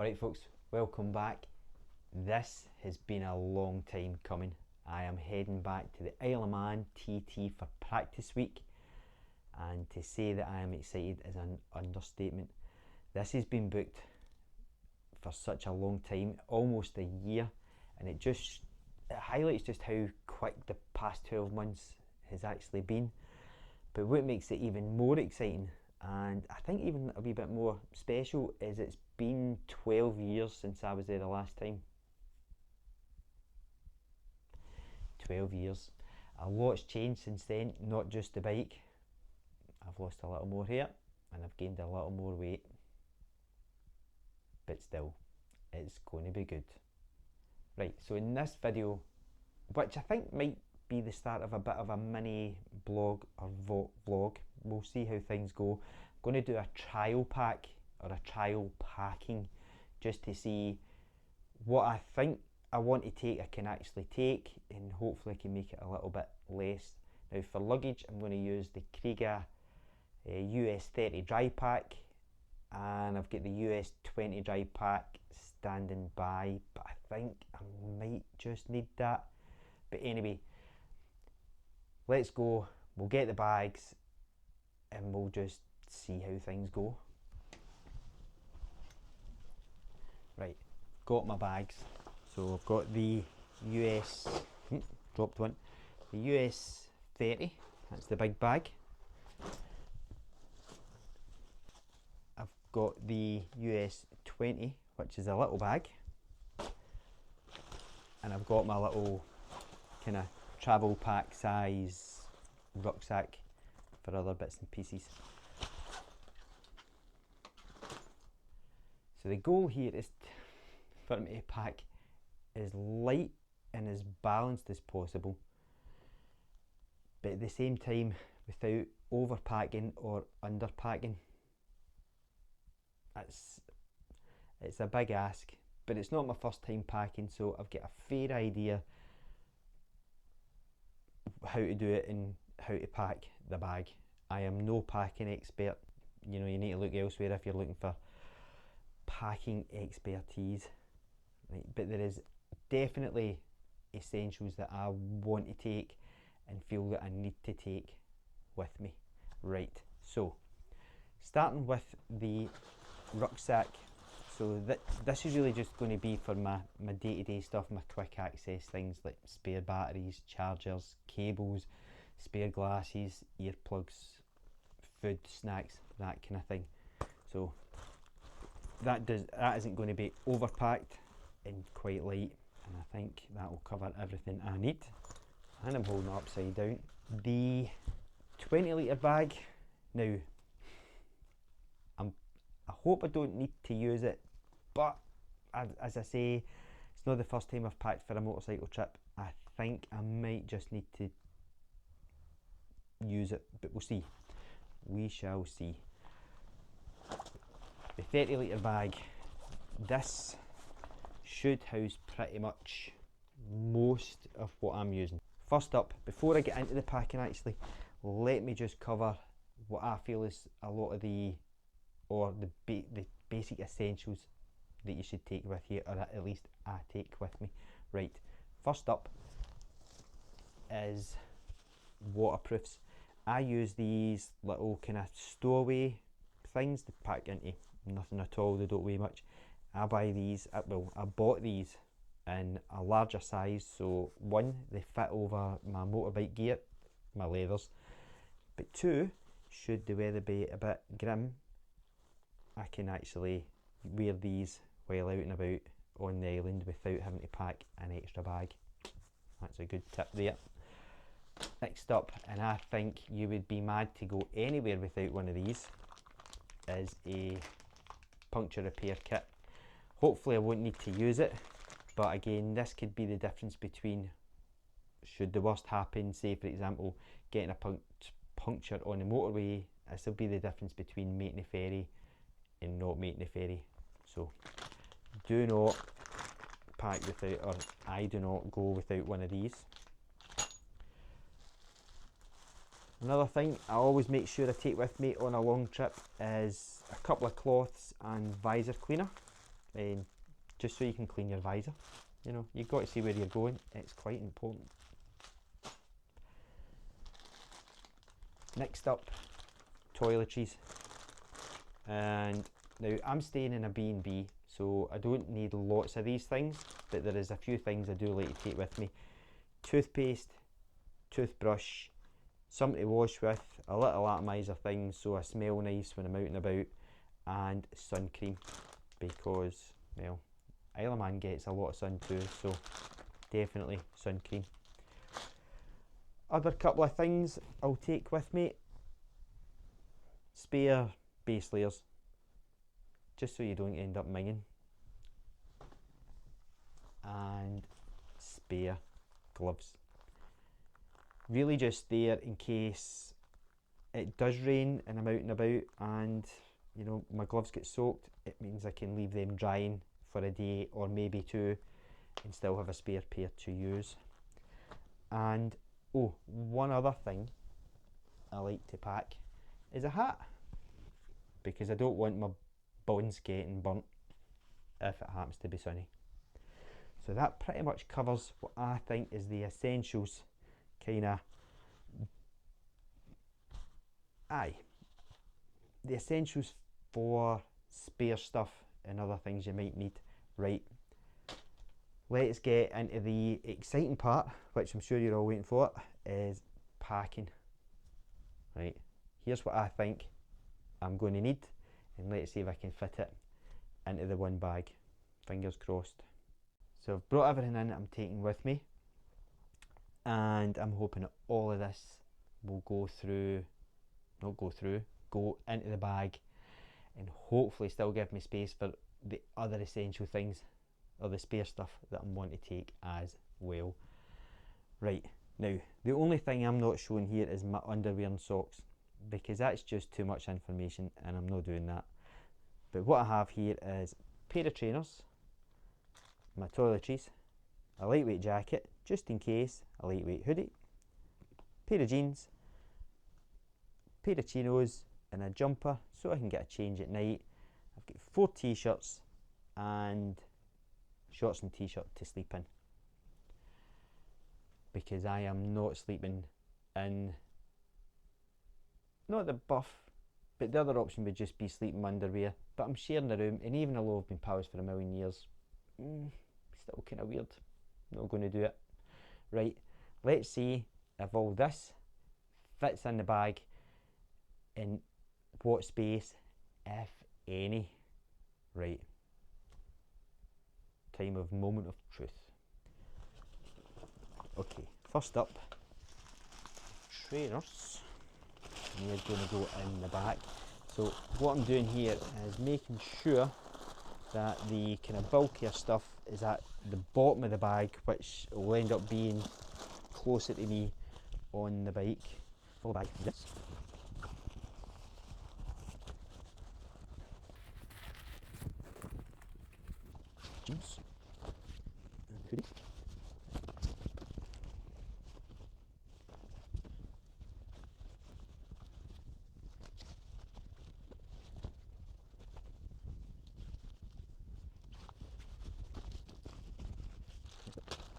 Alright folks, welcome back. This has been a long time coming. I am heading back to the Isle of Man TT for practice week, and to say that I am excited is an understatement. This has been booked for such a long time, almost a year, and it highlights just how quick the past 12 months has actually been. But what makes it even more exciting, and I think even a wee bit more special, is it's been 12 years since I was there the last time. 12 years. A lot's changed since then, not just the bike. I've lost a little more hair and I've gained a little more weight. But still, it's going to be good. Right, so in this video, which I think might be the start of a bit of a mini blog or vlog, we'll see how things go. I'm going to do a trial pack or a trial packing just to see what I think I want to take, I can actually take, and hopefully I can make it a little bit less. Now for luggage, I'm going to use the Kriega US30 dry pack, and I've got the US20 dry pack standing by, but I think I might just need that. But anyway, let's go, we'll get the bags and we'll just see how things go. Right, got my bags. So I've got the dropped one, the US30, that's the big bag. I've got the US20, which is a little bag. And I've got my little kind of travel pack size rucksack for other bits and pieces. So the goal here is for me to pack as light and as balanced as possible, but at the same time without overpacking or underpacking. It's a big ask, but it's not my first time packing, so I've got a fair idea how to do it and how to pack the bag. I am no packing expert. You know, you need to look elsewhere if you're looking for packing expertise, right? But there is definitely essentials that I want to take and feel that I need to take with me. Right, so starting with the rucksack. So this is really just going to be for my day-to-day stuff, my quick access things like spare batteries, chargers, cables, spare glasses, earplugs, food, snacks, that kind of thing. So that isn't going to be overpacked and quite light, and I think that will cover everything I need. And I'm holding it upside down. The 20 litre bag, now I hope I don't need to use it, but as I say, it's not the first time I've packed for a motorcycle trip. I think I might just need to use it, but we'll see. We shall see. The 30 litre bag, this should house pretty much most of what I'm using. First up, before I get into the packing actually, let me just cover what I feel is a lot of the basic essentials that you should take with you, or at least I take with me. Right, first up is waterproofs. I use these little kind of stowaway things to pack into nothing at all, they don't weigh much. I buy these, I bought these in a larger size, so one, they fit over my motorbike gear, my leathers, but two, should the weather be a bit grim, I can actually wear these while out and about on the island without having to pack an extra bag. That's a good tip there. Next up, and I think you would be mad to go anywhere without one of these, is a puncture repair kit. Hopefully I won't need to use it, but again, this could be the difference between, should the worst happen, say for example getting a puncture on the motorway, this will be the difference between making a ferry and not making a ferry. So do not pack without, or I do not go without one of these. Another thing I always make sure I take with me on a long trip is a couple of cloths and visor cleaner. and just so you can clean your visor. You know, you've got to see where you're going, it's quite important. Next up, toiletries. And now I'm staying in a B&B, so I don't need lots of these things, but there is a few things I do like to take with me. Toothpaste, toothbrush, something to wash with, a little atomizer thing so I smell nice when I'm out and about, and sun cream, because, well, Isle of Man gets a lot of sun too, so definitely sun cream. Other couple of things I'll take with me: spare base layers, just so you don't end up minging, and spare gloves. Really just there in case it does rain and I'm out and about and, you know, my gloves get soaked. It means I can leave them drying for a day or maybe two and still have a spare pair to use. And oh, one other thing I like to pack is a hat, because I don't want my buns getting burnt if it happens to be sunny. So that pretty much covers what I think is the essentials, the essentials for spare stuff and other things you might need. Right, let's get into the exciting part, which I'm sure you're all waiting for, is packing. Right, here's what I think I'm going to need, and let's see if I can fit it into the one bag. Fingers crossed. So I've brought everything in I'm taking with me, and I'm hoping that all of this will go into the bag and hopefully still give me space for the other essential things, or the spare stuff that I'm wanting to take as well. Right, now the only thing I'm not showing here is my underwear and socks, because that's just too much information and I'm not doing that. But what I have here is a pair of trainers, my toiletries, a lightweight jacket just in case, a lightweight hoodie, pair of jeans, pair of chinos, and a jumper so I can get a change at night. I've got 4 t-shirts and shorts and t-shirt to sleep in, because I am not sleeping in, not the buff, but the other option would just be sleeping underwear, but I'm sharing a room, and even though I've been pals for a million years, still kind of weird. Not going to do it. Right, let's see if all this fits in the bag, in what space, if any. Right, time of moment of truth. Okay, first up, trainers. And they're going to go in the back. So what I'm doing here is making sure that the kind of bulkier stuff is at the bottom of the bag, which will end up being closer to me on the bike. Full bag, yes. Jeans and hoodie.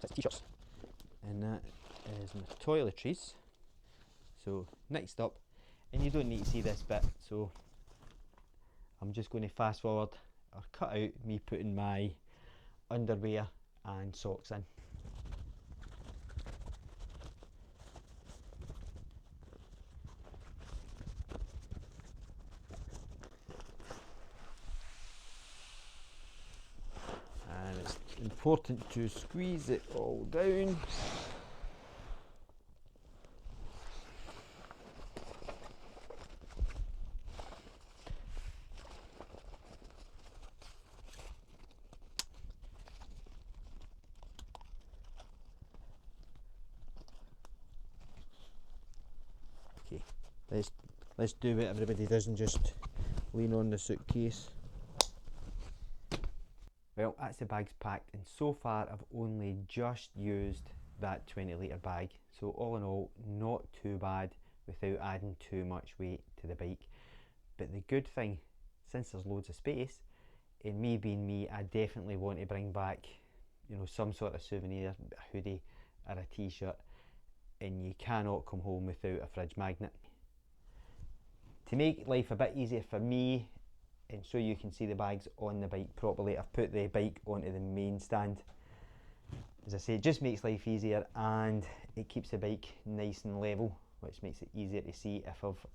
That's t-shirts, and that is my toiletries. So next up, and you don't need to see this bit, so I'm just going to fast forward or cut out me putting my underwear and socks in. And it's important to squeeze it all down. Okay, let's do what everybody does and just lean on the suitcase. Well, that's the bags packed, and so far I've only just used that 20-litre bag, so all in all not too bad without adding too much weight to the bike. But the good thing, since there's loads of space, and me being me, I definitely want to bring back, you know, some sort of souvenir, a hoodie or a t-shirt, and you cannot come home without a fridge magnet. To make life a bit easier for me, and so you can see the bags on the bike properly, I've put the bike onto the main stand. As I say, it just makes life easier, and it keeps the bike nice and level, which makes it easier to see if I've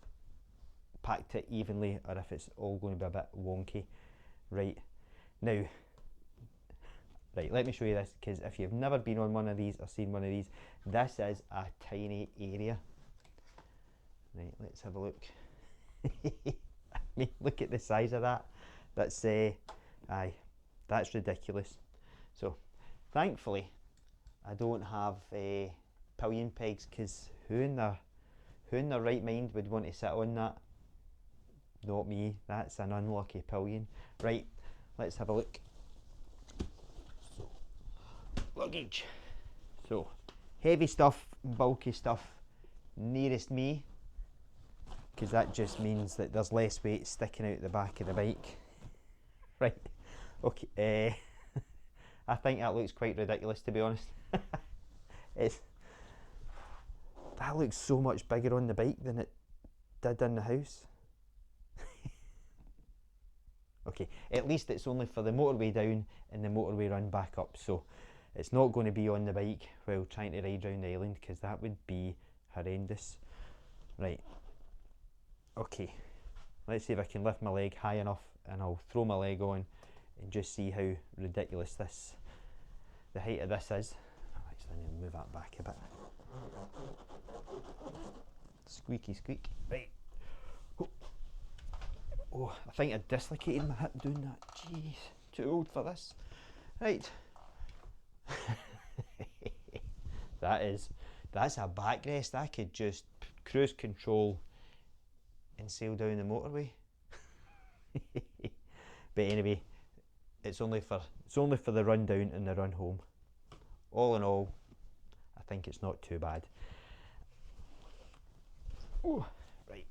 packed it evenly or if it's all going to be a bit wonky. Right, now, let me show you this, because if you've never been on one of these or seen one of these, this is a tiny area. Right, let's have a look. I mean, look at the size of that. That's aye, that's ridiculous. So thankfully I don't have pillion pegs, because who in their right mind would want to sit on that? Not me. That's an unlucky pillion. Right, let's have a look. So, luggage. So, heavy stuff, bulky stuff nearest me, because that just means that there's less weight sticking out the back of the bike. Right, okay, I think that looks quite ridiculous, to be honest. That looks so much bigger on the bike than it did in the house. Okay, at least it's only for the motorway down and the motorway run back up, so it's not going to be on the bike while trying to ride round the island, because that would be horrendous. Right, okay, let's see if I can lift my leg high enough, and I'll throw my leg on and just see how ridiculous the height of this is. Actually, I need to move that back a bit. Squeaky squeak. Right. Oh, I think I dislocated my hip doing that. Jeez, too old for this. Right. That's a backrest. I could just cruise control and sail down the motorway. But anyway, it's only for the run down and the run home. All in all, I think it's not too bad. Oh, right.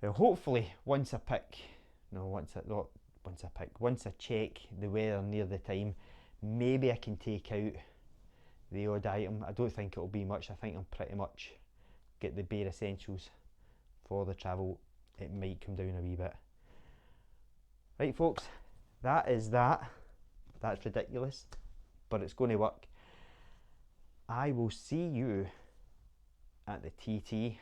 Well, hopefully once I check the weather near the time, maybe I can take out the odd item. I don't think it'll be much. I think I'm pretty much get the bare essentials for the travel. It might come down a wee bit. Right, folks, that is that. That's ridiculous, but it's going to work. I will see you at the TT